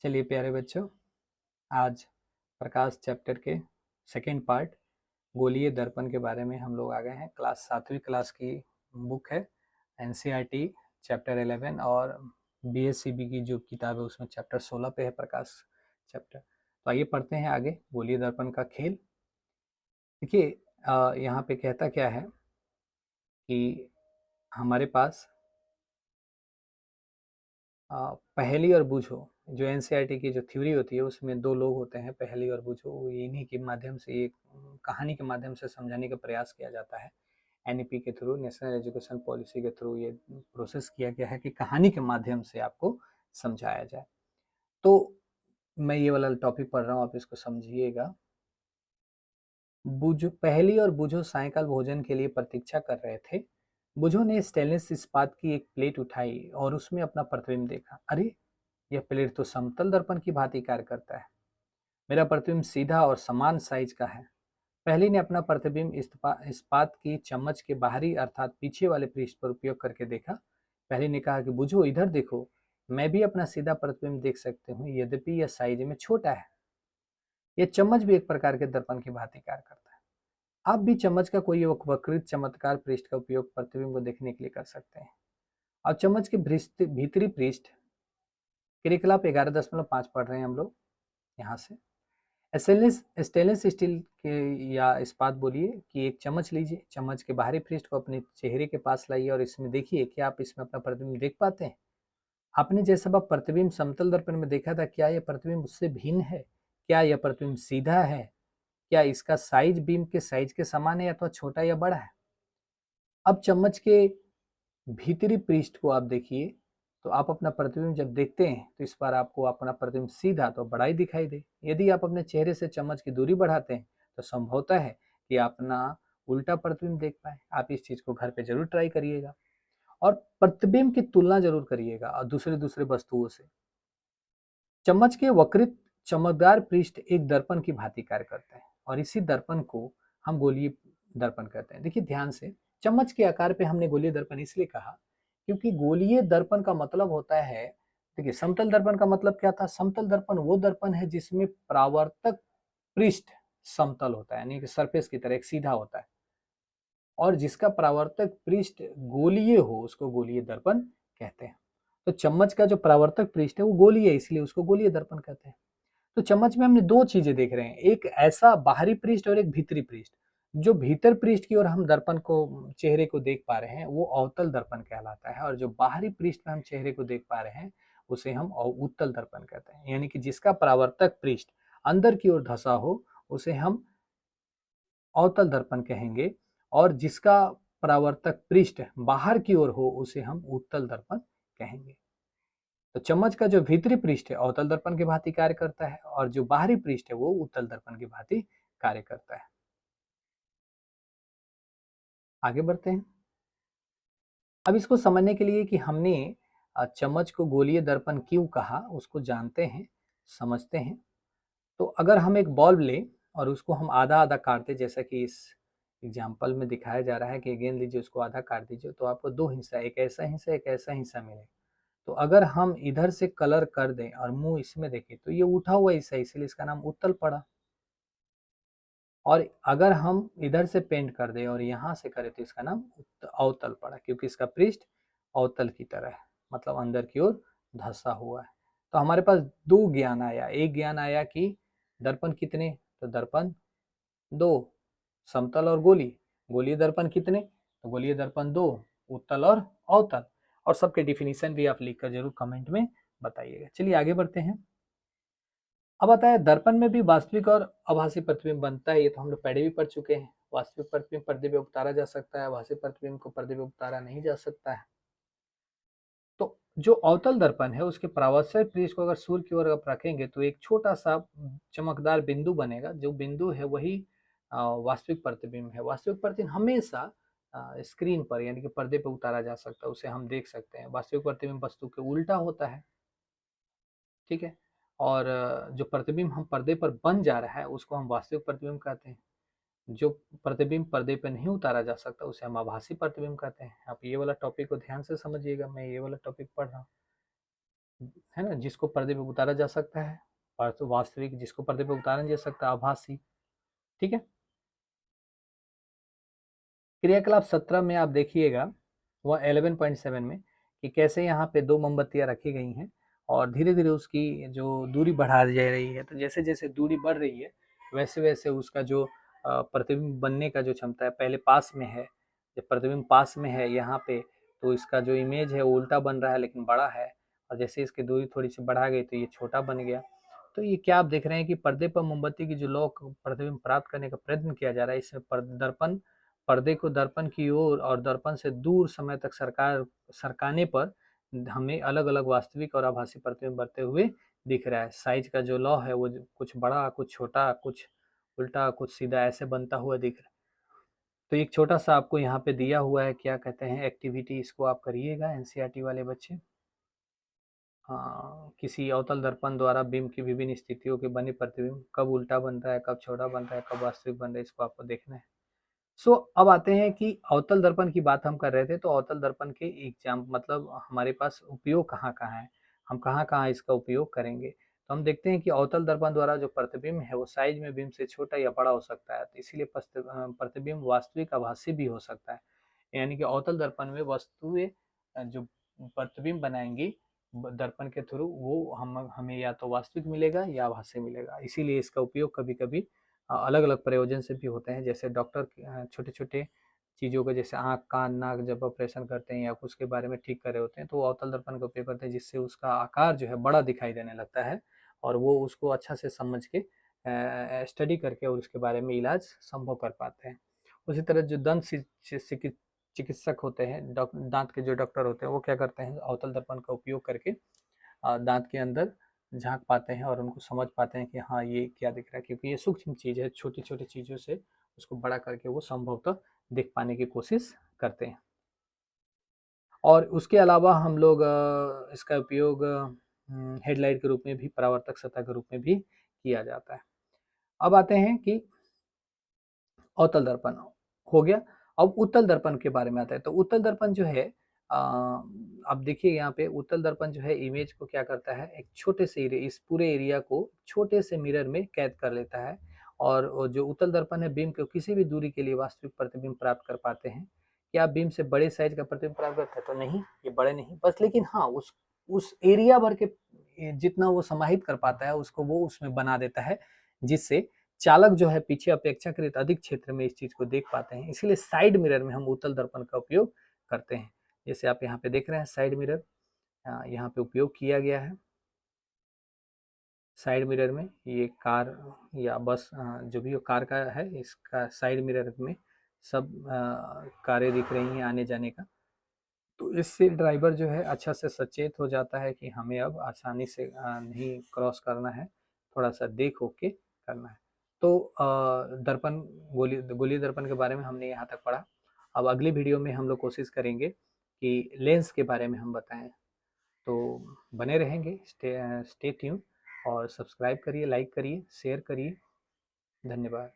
चलिए प्यारे बच्चों, आज प्रकाश चैप्टर के सेकेंड पार्ट गोलीय दर्पण के बारे में हम लोग आ गए हैं। क्लास 7वीं क्लास की बुक है एनसीईआरटी चैप्टर 11 और बीएससीबी की जो किताब है उसमें चैप्टर 16 पे है प्रकाश चैप्टर। तो आइए पढ़ते हैं आगे गोलीय दर्पण का खेल। देखिए यहाँ पे कहता क्या है कि हमारे पास पहेली और बूझो, जो एनसीईआरटी की जो थ्योरी होती है उसमें दो लोग होते हैं, पहेली और बूझो। इन्हीं के माध्यम से एक कहानी के माध्यम से समझाने का प्रयास किया जाता है। एनईपी के थ्रू, नेशनल एजुकेशन पॉलिसी के थ्रू ये प्रोसेस किया गया है कि कहानी के माध्यम से आपको समझाया जाए। तो मैं ये वाला टॉपिक पढ़ रहा हूँ, आप इसको समझिएगा। बुझो पहेली और बूझो सायंकाल भोजन के लिए प्रतीक्षा कर रहे थे। बुझो ने स्टेनलेस इस्पात की एक प्लेट उठाई और उसमें अपना प्रतिबिंब देखा। अरे, यह प्लेट तो समतल दर्पण की भांति कार्य करता है। मेरा प्रतिबिंब सीधा और समान साइज का है। पहली ने अपना प्रतिबिंब इस्पात की चम्मच के बाहरी अर्थात पीछे वाले पृष्ठ पर उपयोग करके देखा। पहली ने कहा कि बुझो, इधर देखो, मैं भी अपना सीधा प्रतिबिंब देख सकती हूँ, यद्यपि यह साइज में छोटा है। यह चम्मच भी एक प्रकार के दर्पण की भांति कार्य करता है। आप भी चम्मच का कोई वक्रित चमत्कार पृष्ठ का उपयोग प्रतिबिंब को देखने के लिए कर सकते हैं। अब चम्मच के भीतरी पृष्ठ क्रियाकलाप 11.5 पढ़ रहे हैं हम लोग यहाँ से। स्टेनलेस स्टील के या इस्पात बोलिए कि एक चम्मच लीजिए। चम्मच के बाहरी पृष्ठ को अपने चेहरे के पास लाइए और इसमें देखिए कि आप इसमें अपना प्रतिबिंब देख पाते हैं। आपने जैसा वह प्रतिबिंब समतल दर्पण में देखा था, क्या यह प्रतिबिंब उससे भिन्न है? क्या यह प्रतिबिंब सीधा है? क्या इसका साइज बीम के साइज के समान है अथवा छोटा या बड़ा है? अब चम्मच के भीतरी पृष्ठ को आप देखिए, तो आप अपना प्रतिबिंब जब देखते हैं तो इस बार आपको अपना प्रतिबिंब सीधा तो बड़ा ही दिखाई दे। यदि आप अपने चेहरे से चम्मच की दूरी बढ़ाते हैं तो संभवतः है कि आप अपना उल्टा प्रतिबिंब देख पाए। आप इस चीज को घर पे जरूर ट्राई करिएगा और प्रतिबिंब की तुलना जरूर करिएगा और दूसरे दूसरे वस्तुओं से। चम्मच के वक्रित चमकदार पृष्ठ एक दर्पण की भांति कार्य करते हैं और इसी दर्पण को हम गोलीय दर्पण कहते हैं। देखिए ध्यान से, चम्मच के आकार पे हमने गोलीय दर्पण इसलिए कहा क्योंकि गोलीय दर्पण का मतलब होता है, देखिए समतल दर्पण का मतलब क्या था? समतल दर्पण वो दर्पण है जिसमें परावर्तक पृष्ठ समतल होता है, यानी कि सरफेस की तरह एक सीधा होता है, और जिसका परावर्तक पृष्ठ गोलीय हो उसको गोलीय दर्पण कहते हैं। तो चम्मच का जो परावर्तक पृष्ठ है वो गोलीय है, इसलिए उसको गोलीय दर्पण कहते हैं। तो चम्मच में हमने दो चीजें देख रहे हैं, एक ऐसा बाहरी पृष्ठ और एक भीतरी पृष्ठ। जो भीतर पृष्ठ की ओर हम दर्पण को, चेहरे को देख पा रहे हैं, वो अवतल दर्पण कहलाता है, और जो बाहरी पृष्ठ में हम चेहरे को देख पा रहे हैं उसे हम उत्तल दर्पण कहते हैं। यानी कि जिसका परावर्तक पृष्ठ अंदर की ओर धंसा हो उसे हम अवतल दर्पण कहेंगे, और जिसका परावर्तक पृष्ठ बाहर की ओर हो उसे हम उत्तल दर्पण कहेंगे। तो चम्मच का जो भीतरी पृष्ठ है अवतल दर्पण की भांति कार्य करता है, और जो बाहरी पृष्ठ है वो उत्तल दर्पण की भांति कार्य करता है। आगे बढ़ते हैं। अब इसको समझने के लिए कि हमने चम्मच को गोलीय दर्पण क्यों कहा उसको जानते हैं, समझते हैं। तो अगर हम एक बल्ब लें और उसको हम आधा आधा काटते, जैसा कि इस एग्जाम्पल में दिखाया जा रहा है कि गेंद लीजिए उसको आधा काट दीजिए, तो आपको दो हिस्सा, एक ऐसा हिस्सा एक ऐसा हिस्सा मिलेगा। तो अगर हम इधर से कलर कर दें और मुंह इसमें देखें तो ये उठा हुआ हिस्सा, इसलिए इसका नाम उत्तल पड़ा। और अगर हम इधर से पेंट कर दें और यहाँ से करें तो इसका नाम अवतल पड़ा, क्योंकि इसका पृष्ठ अवतल की तरह है, मतलब अंदर की ओर धंसा हुआ है। तो हमारे पास दो ज्ञान आया। एक ज्ञान आया कि दर्पण कितने, तो दर्पण दो, समतल और गोली। गोलीय दर्पण कितने, तो गोलीय दर्पण दो, उत्तल और अवतल। और सबके डिफिनीशन भी आप लिखकर जरूर कमेंट में बताइएगा। चलिए आगे बढ़ते हैं। अब आता है दर्पण में भी वास्तविक और आभासी प्रतिबिंब बनता है। ये तो हम लोग पहले भी पढ़ चुके हैं। वास्तविक प्रतिबिंब पर्दे पे उतारा जा सकता है, आभासी प्रतिबिंब को पर्दे पे उतारा नहीं जा सकता है। तो जो अवतल दर्पण है उसके परावर्तक पृष्ठ को अगर सूर्य की ओर आप रखेंगे तो एक छोटा सा चमकदार बिंदु बनेगा। जो बिंदु है वही वास्तविक प्रतिबिंब है। वास्तविक प्रतिबिंब हमेशा स्क्रीन पर यानी कि पर्दे पर उतारा जा सकता है, उसे हम देख सकते हैं। वास्तविक प्रतिबिंब वस्तु के उल्टा होता है, ठीक है। और जो प्रतिबिंब हम पर्दे पर बन जा रहा है उसको हम वास्तविक प्रतिबिंब कहते हैं। जो प्रतिबिंब पर्दे पर नहीं उतारा जा सकता उसे हम आभासी प्रतिबिंब कहते हैं। आप ये वाला टॉपिक को ध्यान से समझिएगा, मैं ये वाला टॉपिक पढ़ रहा हूँ। है ना, जिसको पर्दे पे उतारा जा सकता है, और वास्तविक जिसको पर्दे पे उतारा नहीं जा सकता, आभासी। ठीक है। क्रियाकलाप 17 में आप देखिएगा, वह 11.7 में, कि कैसे यहाँ पे दो मोमबत्तियां रखी गई हैं और धीरे धीरे उसकी जो दूरी बढ़ा जा रही है। तो जैसे जैसे दूरी बढ़ रही है वैसे वैसे उसका जो प्रतिबिंब बनने का जो क्षमता है, पहले पास में है, जब प्रतिबिंब पास में है यहाँ पे, तो इसका जो इमेज है वो उल्टा बन रहा है लेकिन बड़ा है, और जैसे इसकी दूरी थोड़ी सी बढ़ा गई तो ये छोटा बन गया। तो ये क्या आप देख रहे हैं कि पर्दे पर मोमबत्ती की जो लौ प्रतिबिंब प्राप्त करने का प्रयत्न किया जा रहा है, इसमें दर्पण पर्दे को दर्पण की ओर और दर्पण से दूर समय तक सरकाने पर हमें अलग अलग वास्तविक और आभासी प्रतिबिंब बनते हुए दिख रहा है। साइज का जो लॉ है वो कुछ बड़ा, कुछ छोटा, कुछ उल्टा, कुछ सीधा, ऐसे बनता हुआ दिख रहा है। तो एक छोटा सा आपको यहाँ पे दिया हुआ है, क्या कहते हैं, एक्टिविटी, इसको आप करिएगा एनसीईआरटी वाले बच्चे। हाँ, किसी अवतल दर्पण द्वारा बिंब की विभिन्न स्थितियों के बने प्रतिबिंब कब उल्टा बन रहा है, कब छोटा बन रहा है, कब वास्तविक बन रहा है, इसको आपको देखना है। अब आते हैं कि अवतल दर्पण की बात हम कर रहे थे, तो अवतल दर्पण के एग्जाम मतलब हमारे पास उपयोग कहाँ कहाँ है, हम कहाँ कहाँ इसका उपयोग करेंगे। तो हम देखते हैं कि अवतल दर्पण द्वारा जो प्रतिबिंब है वो साइज में बिंब से छोटा या बड़ा हो सकता है, तो इसीलिए प्रतिबिंब वास्तविक आभासी भी हो सकता है। यानी कि अवतल दर्पण में वस्तुएं जो प्रतिबिंब बनाएंगी दर्पण के थ्रू, वो हमें या तो वास्तविक मिलेगा या आभासी मिलेगा। इसीलिए इसका उपयोग कभी कभी अलग अलग प्रयोजन से भी होते हैं। जैसे डॉक्टर छोटे छोटे चीज़ों को, जैसे आँख, कान, नाक जब ऑपरेशन करते हैं या उसके बारे में ठीक कर रहे होते हैं, तो वो अवतल दर्पण का उपयोग करते हैं, जिससे उसका आकार जो है बड़ा दिखाई देने लगता है, और वो उसको अच्छा से समझ के स्टडी करके और उसके बारे में इलाज संभव कर पाते हैं। उसी तरह जो दंत चिकित्सक होते हैं, दांत के जो डॉक्टर होते हैं, वो क्या करते हैं, अवतल दर्पण का उपयोग करके दांत के अंदर झांक पाते हैं और उनको समझ पाते हैं कि हाँ ये क्या दिख रहा है, क्योंकि ये सूक्ष्म चीज़ है, छोटी छोटी चीज़ों से उसको बड़ा करके वो संभवतः देख पाने की कोशिश करते हैं। और उसके अलावा हम लोग इसका उपयोग हेडलाइट के रूप में भी, परावर्तक सतह के रूप में भी किया जाता है। अब आते हैं कि अवतल दर्पण हो गया। अब उत्तल दर्पण के बारे में आता है। तो उत्तल दर्पण जो है, अब देखिए यहाँ पे उत्तल दर्पण जो है इमेज को क्या करता है, एक छोटे से इस पूरे एरिया को छोटे से मिरर में कैद कर लेता है, और जो उत्तल दर्पण है बीम को किसी भी दूरी के लिए वास्तविक प्रतिबिंब प्राप्त कर पाते हैं। क्या बीम से बड़े साइज का प्रतिबिंब प्राप्त करता है? तो नहीं, ये बड़े नहीं, बस लेकिन हाँ उस एरिया भर के जितना वो समाहित कर पाता है उसको वो उसमें बना देता है, जिससे चालक जो है पीछे अपेक्षाकृत अधिक क्षेत्र में इस चीज को देख पाते हैं। इसीलिए साइड मिरर में हम उत्तल दर्पण का उपयोग करते हैं। जैसे आप यहाँ पे देख रहे हैं साइड मिरर यहाँ पे उपयोग किया गया है। साइड मिरर में ये कार या बस जो भी कार का है, इसका साइड मिरर में सब कारें दिख रही हैं आने जाने का। तो इससे ड्राइवर जो है अच्छा से सचेत हो जाता है कि हमें अब आसानी से नहीं क्रॉस करना है, थोड़ा सा देख हो के करना है। तो दर्पण, गोलीय दर्पण के बारे में हमने यहाँ तक पढ़ा। अब अगली वीडियो में हम लोग कोशिश करेंगे कि लेंस के बारे में हम बताएं। तो बने रहेंगे, स्टे ट्यून, और सब्सक्राइब करिए, लाइक करिए, शेयर करिए। धन्यवाद।